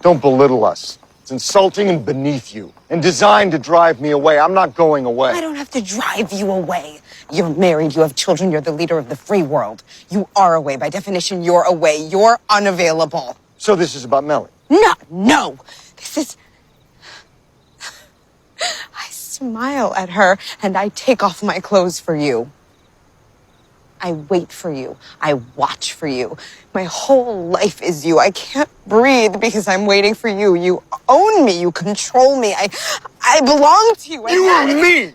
Don't belittle us. It's insulting and beneath you, and designed to drive me away. I'm not going away. I don't have to drive you away. You're married, you have children, you're the leader of the free world. You are away. By definition, you're away. You're unavailable. So this is about Mellie? No. This is... I smile at her, and I take off my clothes for you. I wait for you. I watch for you. My whole life is you. I can't breathe because I'm waiting for you. You own me. You control me. I belong to you. You own me!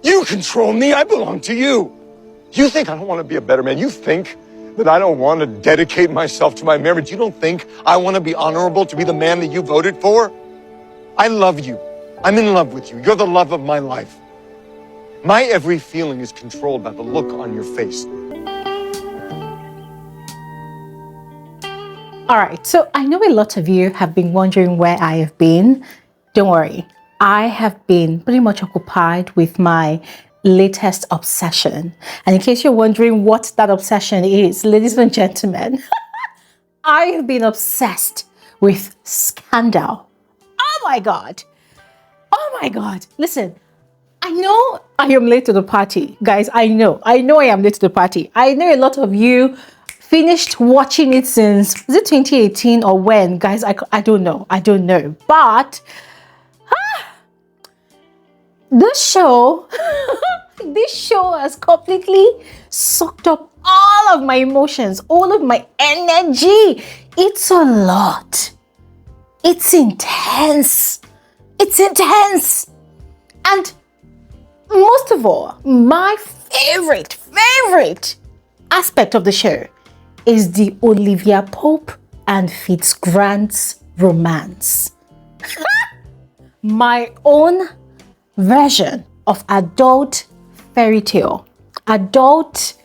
You control me. I belong to you. You think I don't want to be a better man? You think that I don't want to dedicate myself to my marriage? You don't think I want to be honorable, to be the man that you voted for? I love you. I'm in love with you. You're the love of my life. My every feeling is controlled by the look on your face. All right, so I know a lot of you have been wondering where I have been. Don't worry, I have been pretty much occupied with my latest obsession. And in case you're wondering what that obsession is, ladies and gentlemen, I have been obsessed with scandal. Oh my God. Oh my God. Listen, I know I am late to the party. Guys, I know I am late to the party. I know a lot of you finished watching it since, is it 2018 or when? Guys, I don't know. But this show has completely sucked up all of my emotions, all of my energy. It's a lot. It's intense. And most of all, my favorite aspect of the show is the Olivia Pope and Fitz Grant's romance. My own version of adult fairy tale. Adult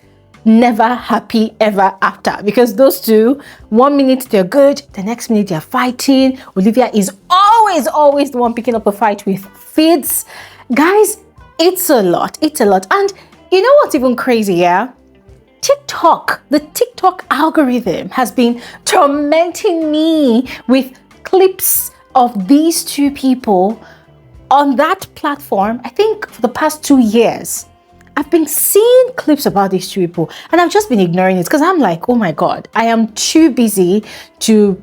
never happy ever after, because those two, 1 minute they're good, the next minute they're fighting. Olivia is always the one picking up a fight with Fitz. Guys, it's a lot. And you know what's even crazier? The TikTok algorithm has been tormenting me with clips of these two people on that platform. I think for the past 2 years, I've been seeing clips about these two people, and I've just been ignoring it because I'm like, oh my God, I am too busy to,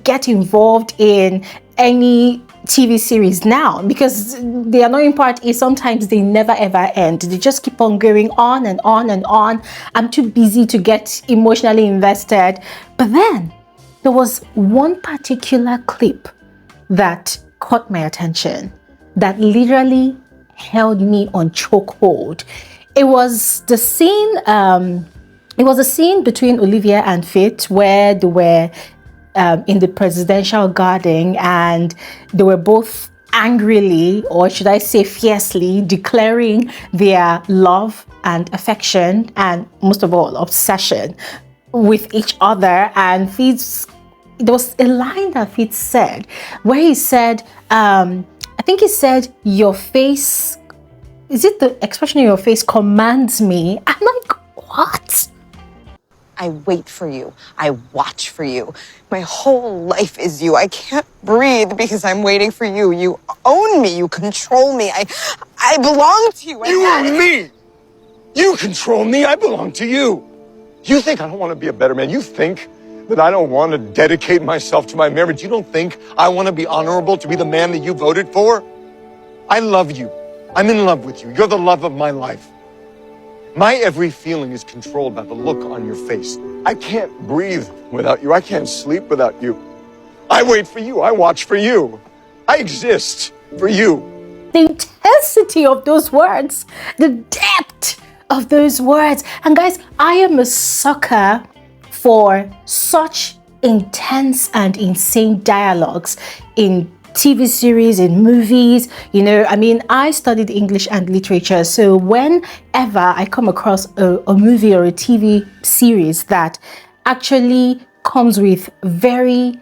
get involved in any TV series now, because the annoying part is sometimes they never ever end. They just keep on going on and on and on. I'm too busy to get emotionally invested. But then there was one particular clip that caught my attention, that literally held me on chokehold. It was the scene. It was a scene between Olivia and Fitz where they were in the presidential garden, and they were both angrily, or should I say fiercely, declaring their love and affection, and most of all, obsession with each other. And Fitz, there was a line that Fitz said where he said, I think he said, your face, is it the expression of your face commands me? I'm like, what? I wait for you. I watch for you. My whole life is you. I can't breathe because I'm waiting for you. You own me. You control me. I belong to you. You own me. You control me. I belong to you. You think I don't want to be a better man? You think that I don't want to dedicate myself to my marriage? You don't think I want to be honorable, to be the man that you voted for? I love you. I'm in love with you. You're the love of my life. My every feeling is controlled by the look on your face. I can't breathe without you. I can't sleep without you. I wait for you. I watch for you. I exist for you. The intensity of those words, the depth of those words. And guys, I am a sucker for such intense and insane dialogues in TV series, in movies. I studied English and literature, so whenever I come across a movie or a TV series that actually comes with very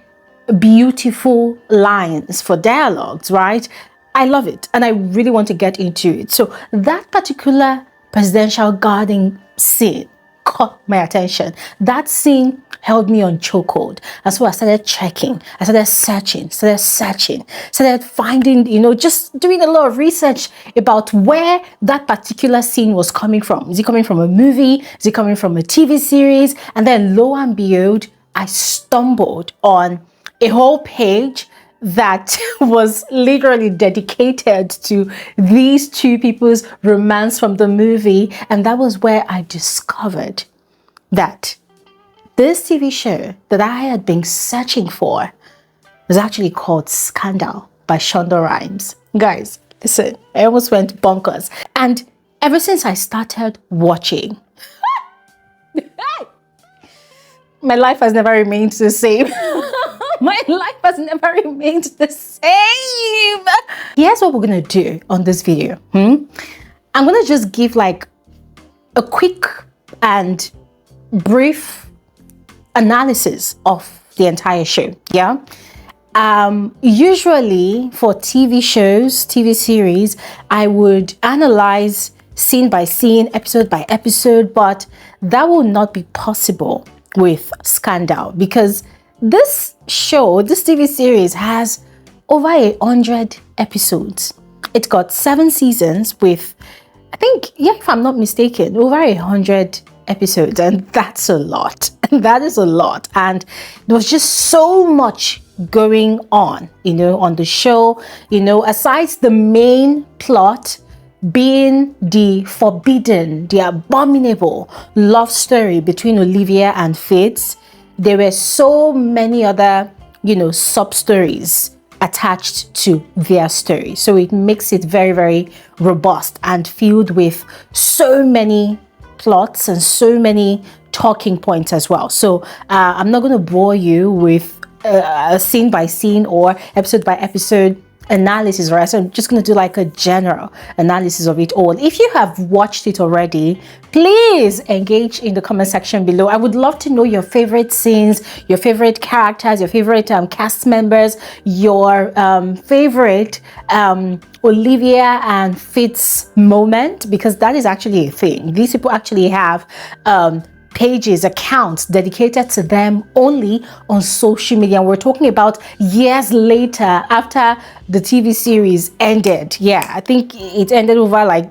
beautiful lines for dialogues, right, I love it and I really want to get into it. So that particular presidential garden scene, caught my attention. That scene held me on chokehold. And so I started checking. I started searching, started finding, just doing a lot of research about where that particular scene was coming from. Is it coming from a movie? Is it coming from a TV series? And then lo and behold, I stumbled on a whole page that was literally dedicated to these two people's romance from the movie. And that was where I discovered that this TV show that I had been searching for was actually called Scandal by Shonda Rhimes. Guys, listen, I almost went bonkers. And ever since I started watching, my life has never remained the same. My life has never remained the same. Here's what we're gonna do on this video. I'm gonna just give like a quick and brief analysis of the entire show. Yeah. Usually for TV shows, TV series, I would analyze scene by scene, episode by episode, but that will not be possible with Scandal because this show, this TV series has over 100 episodes. It got 7 seasons with, I think, yeah, if I'm not mistaken, over 100 episodes, and that's a lot. That is a lot. And there was just so much going on, on the show, aside the main plot being the forbidden, the abominable love story between Olivia and Fitz. There were so many other, sub-stories attached to their story. So it makes it very, very robust and filled with so many plots and so many talking points as well. So I'm not going to bore you with a scene by scene or episode by episode analysis, right? So I'm just going to do like a general analysis of it all. If you have watched it already, please engage in the comment section below. I would love to know your favorite scenes, your favorite characters, your favorite cast members, your favorite Olivia and Fitz moment, because that is actually a thing. These people actually have pages, accounts dedicated to them only on social media. And we're talking about years later after the TV series ended. Yeah, I think it ended over like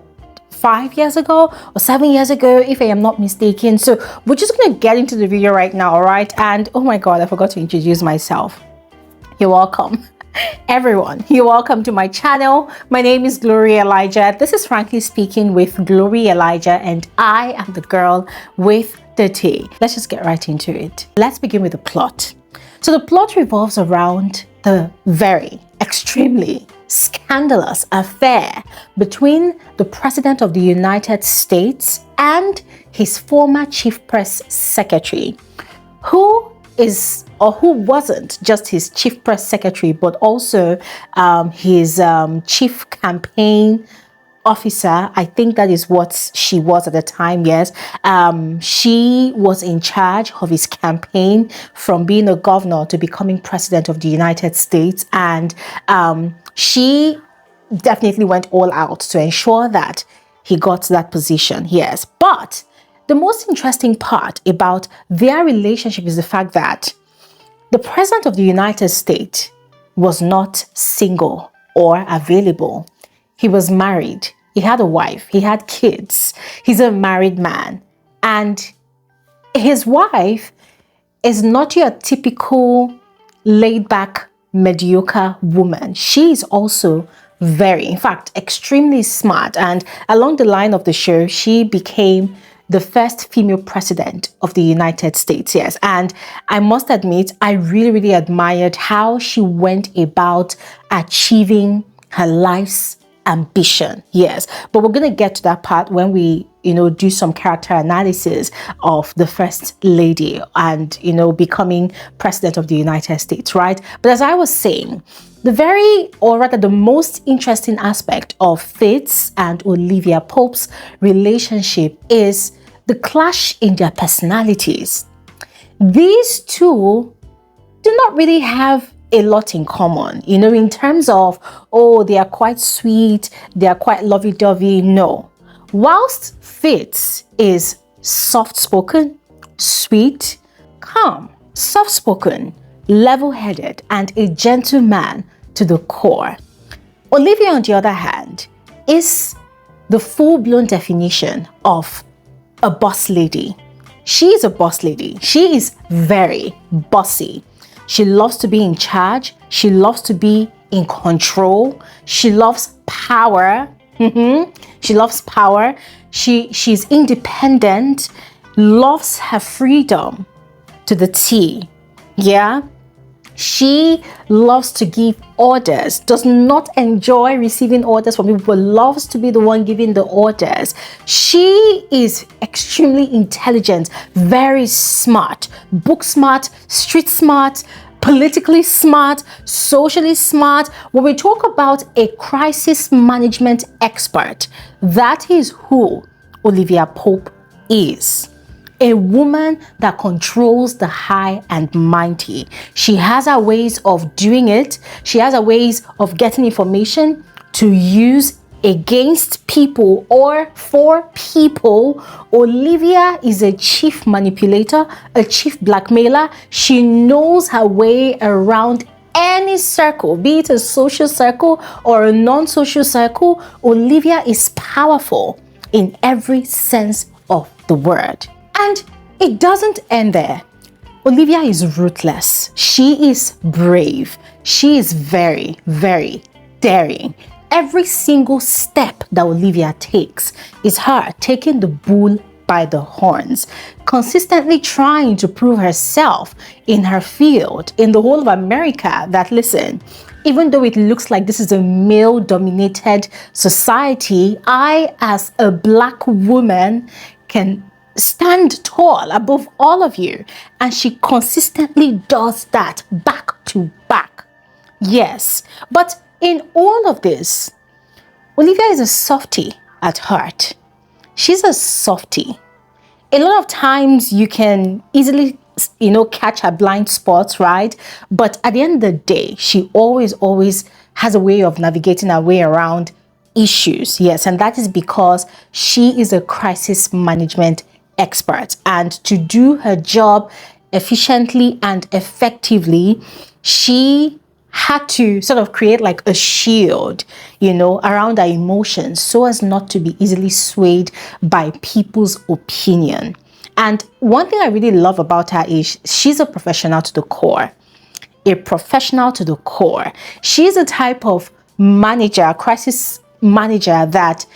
5 years ago or 7 years ago, if I am not mistaken. So we're just gonna get into the video right now, all right? And oh my God, I forgot to introduce myself. You're welcome. Everyone, you're welcome to my channel. My name is Glory Elijah. This is Frankly Speaking with Glory Elijah, and I am the girl with the tea. Let's just get right into it. Let's begin with the plot. So the plot revolves around the very extremely scandalous affair between the President of the United States and his former chief press secretary, who wasn't just his chief press secretary, but also his chief campaign officer. I think that is what she was at the time. Yes, she was in charge of his campaign from being a governor to becoming president of the United States, and she definitely went all out to ensure that he got that position. Yes, but the most interesting part about their relationship is the fact that the President of the United States was not single or available. He was married. He had a wife. He had kids. He's a married man. And his wife is not your typical laid-back, mediocre woman. She is also very, in fact, extremely smart. And along the line of the show, she became the first female president of the United States. Yes. And I must admit, I really, really admired how she went about achieving her life's ambition. Yes. But we're going to get to that part when we, do some character analysis of the first lady and, becoming president of the United States, right? But as I was saying, the most interesting aspect of Fitz and Olivia Pope's relationship is the clash in their personalities. These two do not really have a lot in common, in terms of, they are quite sweet, they are quite lovey-dovey. No. Whilst Fitz is soft-spoken, sweet, calm, soft-spoken, level-headed, and a gentleman to the core. Olivia, on the other hand, is the full-blown definition of a boss lady. She is a boss lady. She is very bossy. She loves to be in charge. She loves to be in control. She loves power. She loves power. She's independent, loves her freedom to the T. Yeah. She loves to give orders, does not enjoy receiving orders from people, but loves to be the one giving the orders. She is extremely intelligent, very smart, book smart, street smart, politically smart, socially smart. When we talk about a crisis management expert, that is who Olivia Pope is. A woman that controls the high and mighty. She has her ways of doing it. She has her ways of getting information to use against people or for people. Olivia is a chief manipulator, a chief blackmailer. She knows her way around any circle, be it a social circle or a non-social circle. Olivia is powerful in every sense of the word. And it doesn't end there. Olivia is ruthless. She is brave. She is very, very daring. Every single step that Olivia takes is her taking the bull by the horns, consistently trying to prove herself in her field, in the whole of America, that, listen, even though it looks like this is a male-dominated society, I, as a black woman, can stand tall above all of you. And she consistently does that back to back. Yes, but in all of this, Olivia is a softie at heart. She's a softie. A lot of times you can easily, catch her blind spots, right? But at the end of the day, she always has a way of navigating her way around issues. Yes, and that is because she is a crisis management expert. And to do her job efficiently and effectively, she had to sort of create like a shield, around her emotions so as not to be easily swayed by people's opinion. And one thing I really love about her is she's a professional to the core. A professional to the core. She's a type of manager, crisis manager, that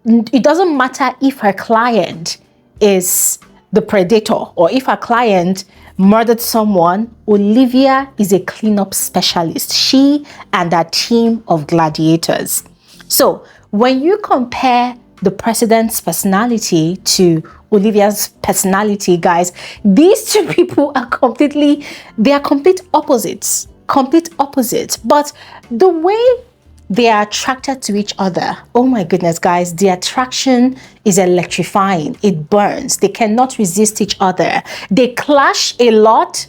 it doesn't matter if her client is the predator or if her client murdered someone. Olivia is a cleanup specialist. She and her team of gladiators. So when you compare the president's personality to Olivia's personality, guys, these two people are complete opposites. But the way they are attracted to each other, oh my goodness, guys, the attraction is electrifying. It burns. They cannot resist each other. They clash a lot,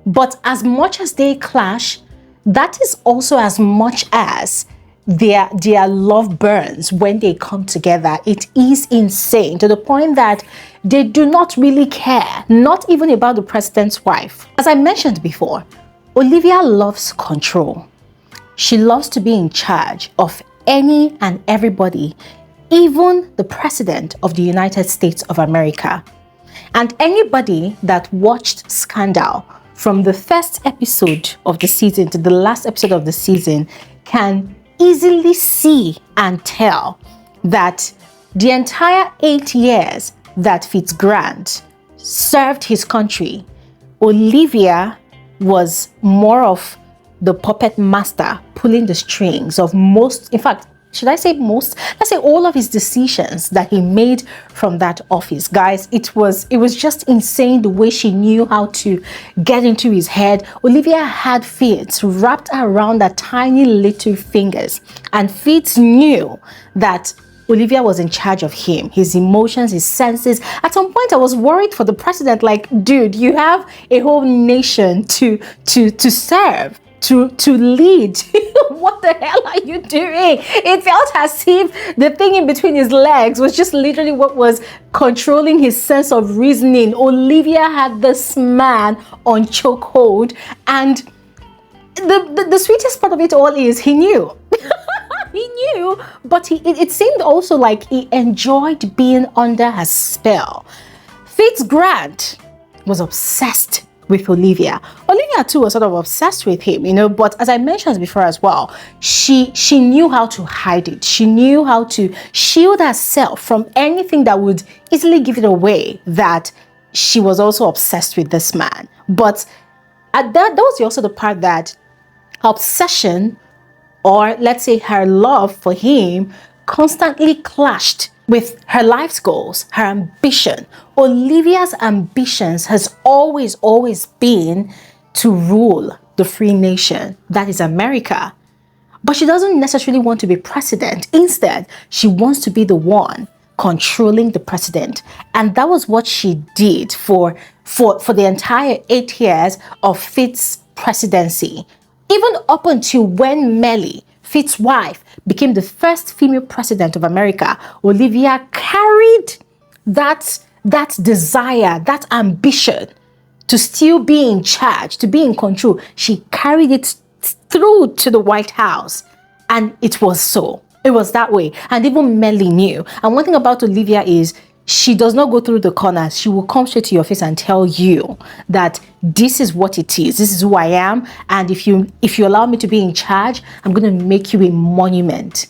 but as much as they clash, that is also as much as their love burns when they come together. It is insane, to the point that they do not really care, not even about the president's wife. As I mentioned before, Olivia loves control. She loves to be in charge of any and everybody, even the president of the United States of America. And anybody that watched Scandal from the first episode of the season to the last episode of the season can easily see and tell that the entire 8 years that Fitz Grant served his country, Olivia was more of the puppet master, pulling the strings of most, in fact, should I say most? Let's say all of his decisions that he made from that office. Guys, it was just insane the way she knew how to get into his head. Olivia had Fitz wrapped around her tiny little fingers, and Fitz knew that Olivia was in charge of him, his emotions, his senses. At some point, I was worried for the president, like, dude, you have a whole nation to serve, to lead. What the hell are you doing? It felt as if the thing in between his legs was just literally what was controlling his sense of reasoning. Olivia had this man on chokehold, and the sweetest part of it all is he knew. He knew, but it seemed also like he enjoyed being under her spell. Fitz Grant was obsessed with Olivia. Olivia too was sort of obsessed with him, but as I mentioned before as well, she knew how to hide it. She knew how to shield herself from anything that would easily give it away that she was also obsessed with this man. But that was also the part that her obsession, or let's say her love for him, constantly clashed with her life's goals, her ambition. Olivia's ambitions has always been to rule the free nation, that is America. But she doesn't necessarily want to be president. Instead, she wants to be the one controlling the president. And that was what she did for the entire 8 years of Fitz's presidency. Even up until when Mellie, Fitz's wife, became the first female president of America, Olivia carried that desire, that ambition to still be in charge, to be in control. She carried it through to the White House. And it was so. It was that way. And even Mellie knew. And one thing about Olivia is she does not go through the corners. She will come straight to your face and tell you that this is what it is. This is who I am. And if you allow me to be in charge, I'm going to make you a monument.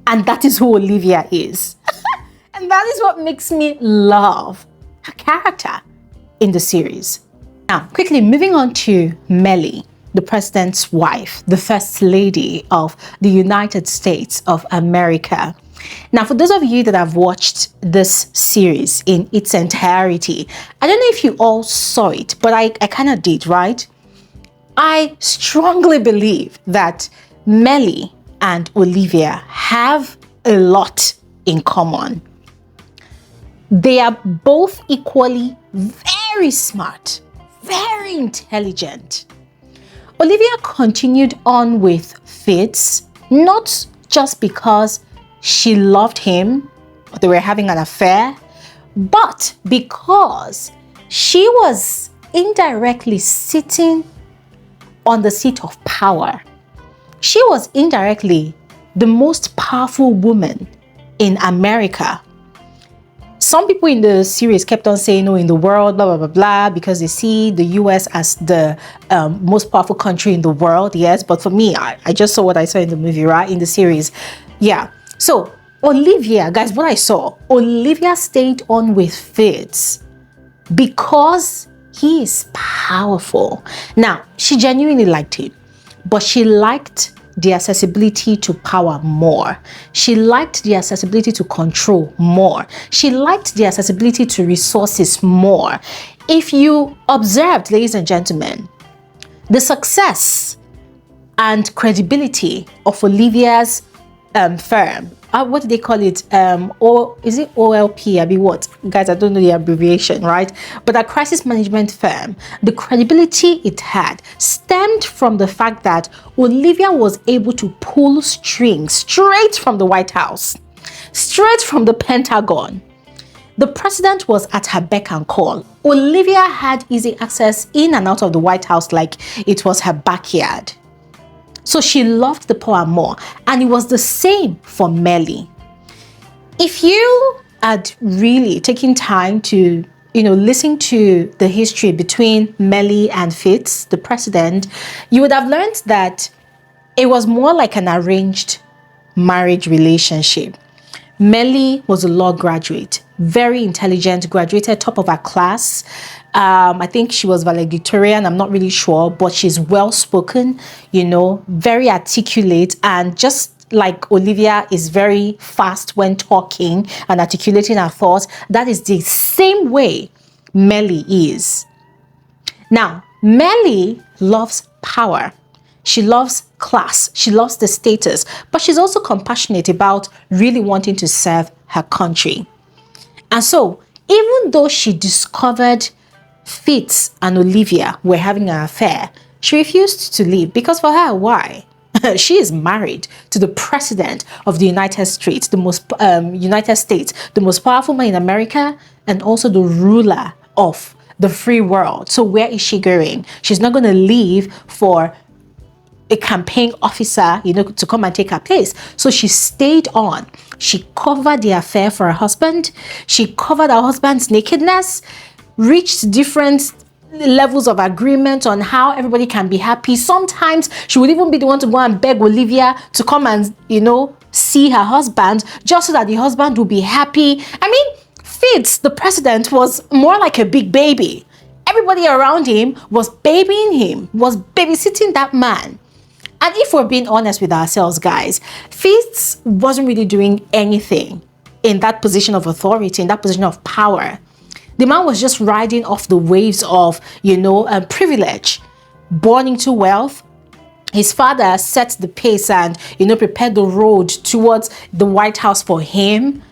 And that is who Olivia is. And that is what makes me love her character in the series. Now, quickly moving on to Mellie, the president's wife, the first lady of the United States of America. Now, for those of you that have watched this series in its entirety, I don't know if you all saw it, but I kind of did, right? I strongly believe that Mellie and Olivia have a lot in common. They are both equally very smart, very intelligent. Olivia continued on with Fitz, not just because she loved him, or they were having an affair, but because she was indirectly sitting on the seat of power. She was indirectly the most powerful woman in America. Some people in the series kept on saying, in the world, blah, blah, blah, blah, because they see the US as the most powerful country in the world. Yes, but for me, I just saw what I saw in the movie, right? In the series. Yeah. So Olivia, guys, what I saw, Olivia stayed on with Fitz because he is powerful. Now, she genuinely liked him, but she liked the accessibility to power more. She liked the accessibility to control more. She liked the accessibility to resources more. If you observed, ladies and gentlemen, the success and credibility of Olivia's firm, what do they call it? Is it OLP? I mean, what? Guys, I don't know the abbreviation, right? But a crisis management firm, the credibility it had stemmed from the fact that Olivia was able to pull strings straight from the White House, straight from the Pentagon. The president was at her beck and call. Olivia had easy access in and out of the White House like it was her backyard. So she loved the power more. And it was the same for Mellie. If you had really taken time to, listen to the history between Mellie and Fitz, the president, you would have learned that it was more like an arranged marriage relationship. Mellie was a law graduate, very intelligent, graduated top of her class. I think she was valedictorian, I'm not really sure, but she's well-spoken, very articulate, and just like Olivia is very fast when talking and articulating her thoughts, that is the same way Mellie is. Now, Mellie loves power. She loves class. She loves the status, but she's also compassionate about really wanting to serve her country. And so, even though she discovered Fitz and Olivia were having an affair, She refused to leave because for her, why? She is married to the president of the United States, the most powerful man in America, and also the ruler of the free world. So where is she going? She's not going to leave for a campaign officer, to come and take her place. So she stayed on. She covered the affair for her husband. She covered her husband's nakedness, reached different levels of agreement on how everybody can be happy. Sometimes she would even be the one to go and beg Olivia to come and, see her husband just so that the husband would be happy. I mean, Fitz, the president, was more like a big baby. Everybody around him was babying him, was babysitting that man. And if we're being honest with ourselves, guys, Fitz wasn't really doing anything in that position of authority, in that position of power. The man was just riding off the waves of, privilege, born into wealth. His father set the pace and, prepared the road towards the White House for him.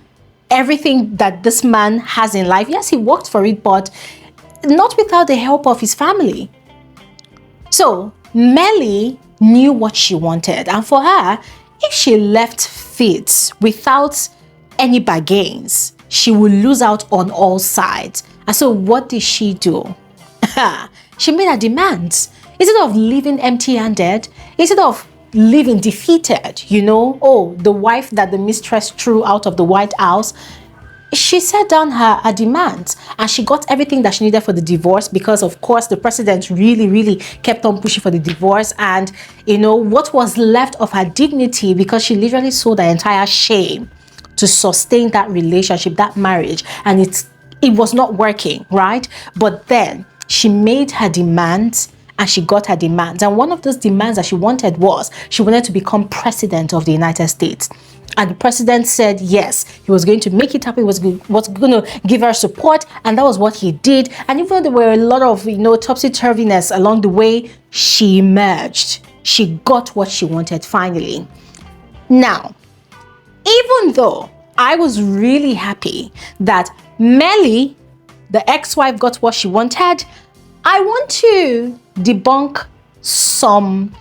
Everything that this man has in life, yes, he worked for it, but not without the help of his family. So Mellie knew what she wanted, and for her, if she left Fitz without any bargains, she would lose out on all sides. And so what did she do? She made her demands. Instead of leaving empty-handed, instead of leaving defeated, the wife that the mistress threw out of the White House, she set down her demands and she got everything that she needed for the divorce, because of course the president really kept on pushing for the divorce. And what was left of her dignity, because she literally sold her entire shame to sustain that relationship, that marriage, and it was not working, right? But then she made her demands and she got her demands. And one of those demands that she wanted was she wanted to become president of the United States. And the president said yes, he was going to make it happen, he was going to give her support, and that was what he did. And even though there were a lot of, topsy-turviness along the way, she emerged. She got what she wanted finally. Now, even though I was really happy that Mellie, the ex-wife, got what she wanted, I want to debunk some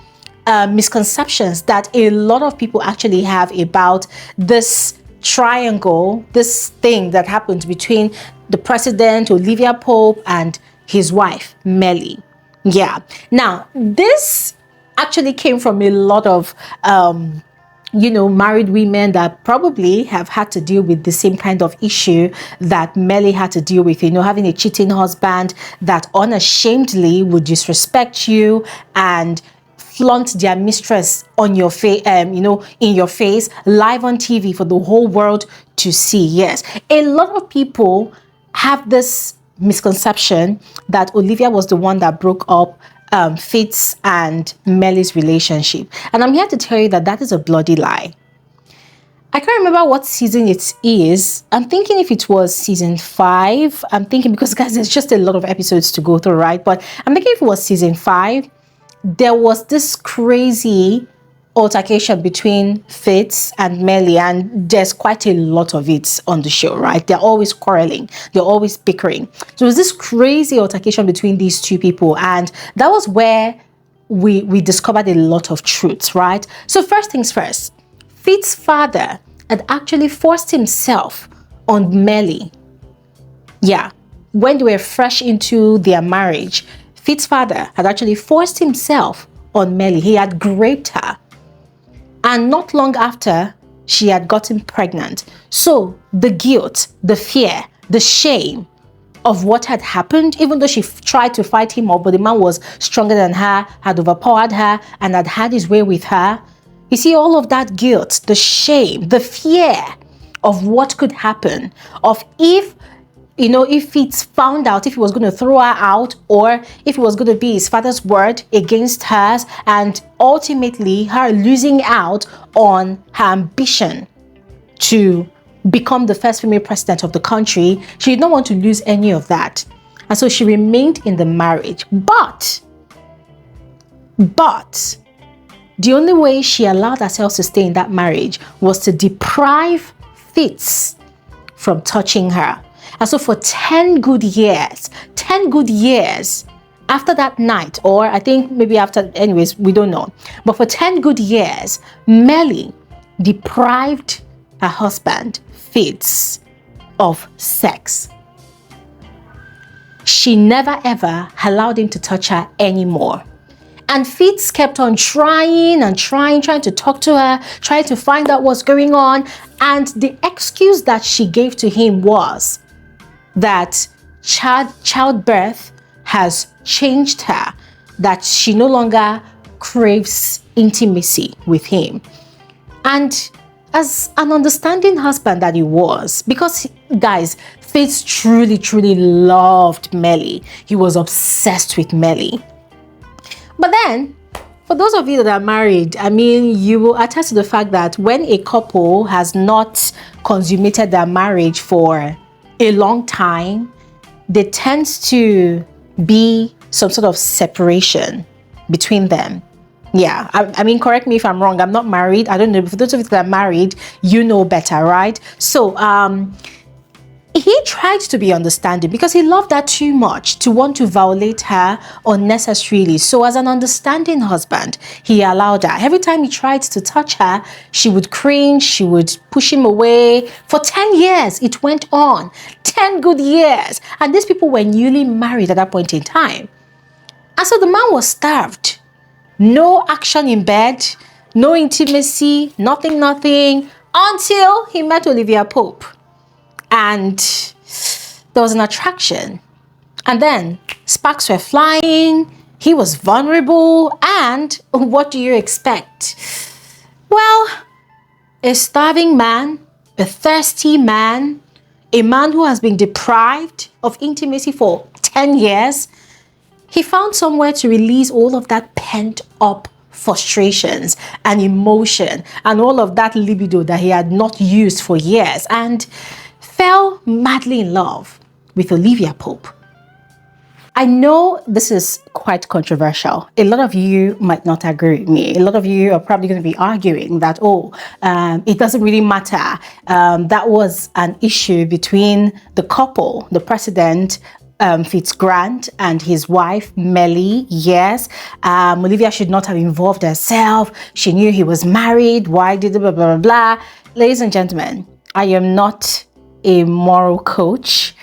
misconceptions that a lot of people actually have about this triangle, this thing that happened between the president, Olivia Pope, and his wife, Mellie. Yeah. Now, this actually came from a lot of married women that probably have had to deal with the same kind of issue that Mellie had to deal with, having a cheating husband that unashamedly would disrespect you and flaunt their mistress on your face, in your face, live on TV for the whole world to see. Yes, a lot of people have this misconception that Olivia was the one that broke up Fitz and Mellie's relationship. And I'm here to tell you that that is a bloody lie. I can't remember what season it is. I'm thinking if it was season 5. I'm thinking, because guys, there's just a lot of episodes to go through, right? But I'm thinking if it was season 5, there was this crazy altercation between Fitz and Mellie, and there's quite a lot of it on the show, right? They're always quarreling, they're always bickering. So there was this crazy altercation between these two people, and that was where we discovered a lot of truths, right? So first things first, Fitz's father had actually forced himself on Mellie. Yeah, when they were fresh into their marriage, Fitz's father had actually forced himself on Mellie. He had raped her. And not long after, she had gotten pregnant. So the guilt, the fear, the shame of what had happened, even though she tried to fight him up, but the man was stronger than her, had overpowered her, and had had his way with her. You see, all of that guilt, the shame, the fear of what could happen, of if Fitz found out, if he was going to throw her out, or if it was going to be his father's word against hers, and ultimately her losing out on her ambition to become the first female president of the country. She did not want to lose any of that. And so she remained in the marriage. But the only way she allowed herself to stay in that marriage was to deprive Fitz from touching her. And so for 10 good years, After that night, or I think maybe after, anyways, we don't know. But for 10 good years, Mellie deprived her husband, Fitz, of sex. She never ever allowed him to touch her anymore. And Fitz kept on trying to talk to her, trying to find out what's going on. And the excuse that she gave to him was that childbirth has changed her, that she no longer craves intimacy with him. And as an understanding husband that he was, because guys, Fitz truly loved Mellie. He was obsessed with Mellie. But then, for those of you that are married, I mean, you will attest to the fact that when a couple has not consummated their marriage for a long time, there tends to be some sort of separation between them. Yeah, I mean, correct me if I'm wrong. I'm not married. I don't know. For those of you that are married, you know better, right? So, he tried to be understanding because he loved her too much to want to violate her unnecessarily. So as an understanding husband, he allowed her. Every time he tried to touch her, she would cringe, she would push him away. For 10 years, it went on. 10 good years. And these people were newly married at that point in time. And so the man was starved. No action in bed, no intimacy, nothing, until he met Olivia Pope. And there was an attraction. And then sparks were flying. He was vulnerable. And what do you expect? Well, a starving man, a thirsty man, a man who has been deprived of intimacy for 10 years, he found somewhere to release all of that pent-up frustrations and emotion and all of that libido that he had not used for years, and fell madly in love with Olivia Pope. I know this is quite controversial. A lot of you might not agree with me. A lot of you are probably going to be arguing that, it doesn't really matter. That was an issue between the couple, the president, Fitz Grant, and his wife, Mellie. Yes, Olivia should not have involved herself. She knew he was married. Why did blah, blah, blah, blah. Ladies and gentlemen, I am not a moral coach.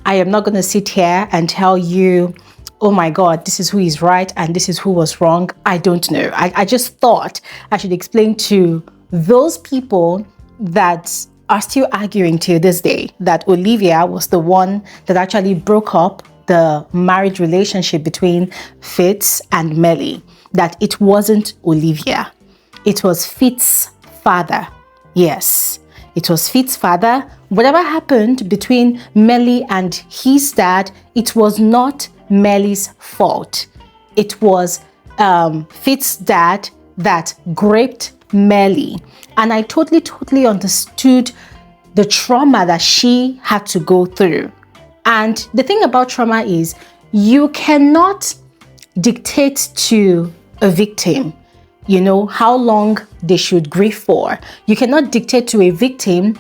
I am not going to sit here and tell you, oh my God, this is who is right and this is who was wrong. I don't know. I just thought I should explain to those people that are still arguing to this day that Olivia was the one that actually broke up the marriage relationship between Fitz and Mellie, that it wasn't Olivia. It was Fitz's father. Yes, it was Fitz's father. Whatever happened between Mellie and his dad, it was not Mellie's fault. It was Fitz's dad that raped Mellie. And I totally understood the trauma that she had to go through. And the thing about trauma is you cannot dictate to a victim, how long they should grieve for. You cannot dictate to a victim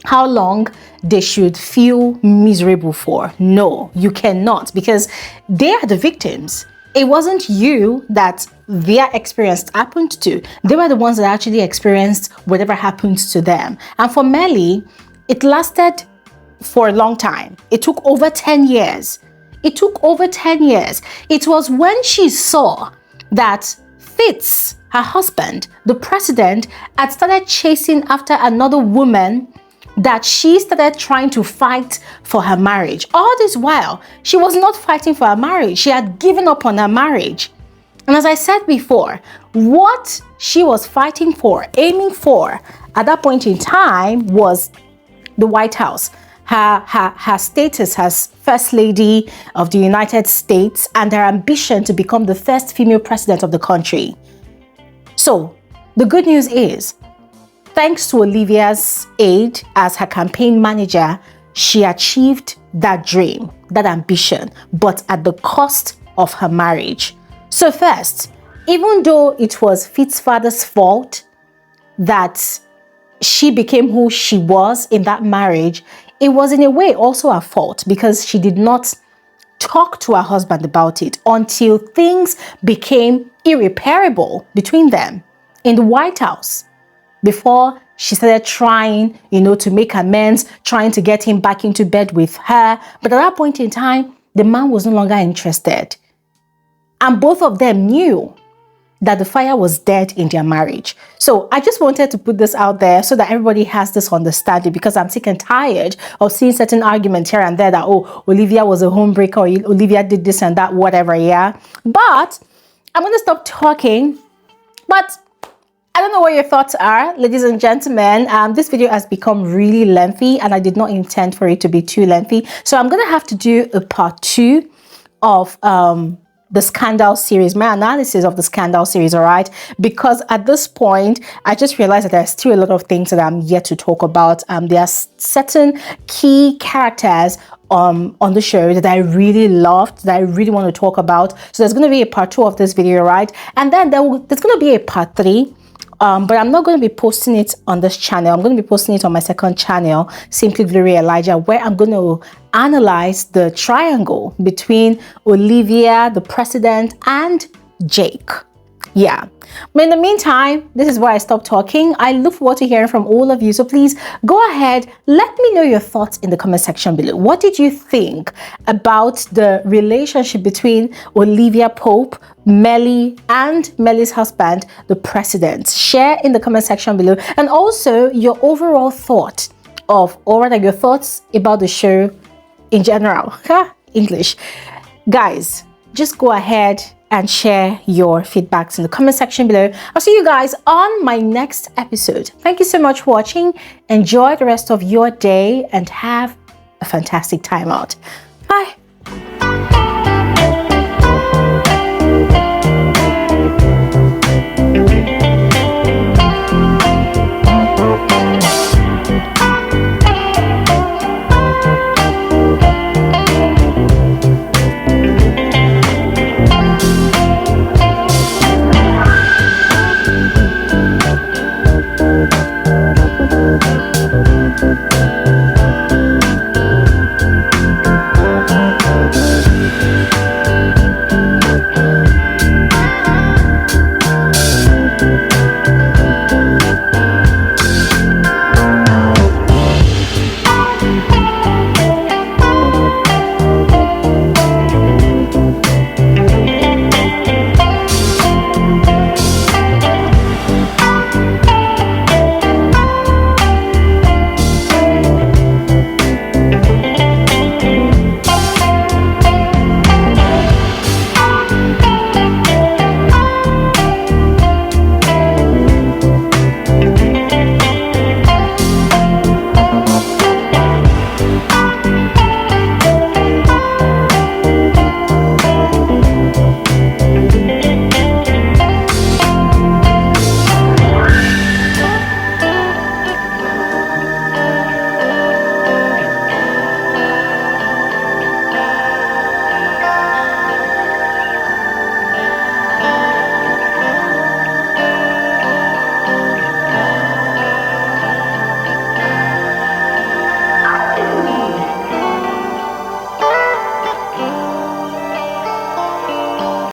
how long they should feel miserable for. No, you cannot, because they are the victims. It wasn't you that their experience happened to. They were the ones that actually experienced whatever happened to them. And for Mellie, it lasted for a long time. It took over 10 years. It was when she saw that Fitz, her husband, the president, had started chasing after another woman that she started trying to fight for her marriage. All this while, she was not fighting for her marriage. She had given up on her marriage. And as I said before, what she was fighting for, aiming for at that point in time was the White House. Her status as First Lady of the United States and her ambition to become the first female president of the country. So, the good news is, thanks to Olivia's aid as her campaign manager, she achieved that dream, that ambition, but at the cost of her marriage. So first, even though it was Fitz's father's fault that she became who she was in that marriage, it was in a way also her fault because she did not talk to her husband about it until things became irreparable between them in the White House before she started trying, to make amends, trying to get him back into bed with her. But at that point in time, the man was no longer interested. And both of them knew that the fire was dead in their marriage. So I just wanted to put this out there so that everybody has this understanding, because I'm sick and tired of seeing certain arguments here and there that, Olivia was a homebreaker, or Olivia did this and that, whatever, yeah? But I'm going to stop talking. But I don't know what your thoughts are, ladies and gentlemen. This video has become really lengthy, and I did not intend for it to be too lengthy. So I'm going to have to do a part 2 of the Scandal series, my analysis of the Scandal series, all right? Because at this point, I just realized that there's still a lot of things that I'm yet to talk about. There are certain key characters on the show that I really loved, that I really want to talk about. So there's going to be a part 2 of this video, right? And then there's going to be a part 3. But I'm not going to be posting it on this channel. I'm going to be posting it on my second channel, Simply Glory Elijah, where I'm going to analyze the triangle between Olivia, the president, and Jake. Yeah. But in the meantime, this is where I stop talking. I look forward to hearing from all of you. So please go ahead. Let me know your thoughts in the comment section below. What did you think about the relationship between Olivia Pope, Mellie, and Mellie's husband, the president? Share in the comment section below. And also your overall thought your thoughts about the show in general. English. Guys, just go ahead and share your feedbacks in the comment section below. I'll see you guys on my next episode. Thank you so much for watching. Enjoy the rest of your day and have a fantastic time out. Bye.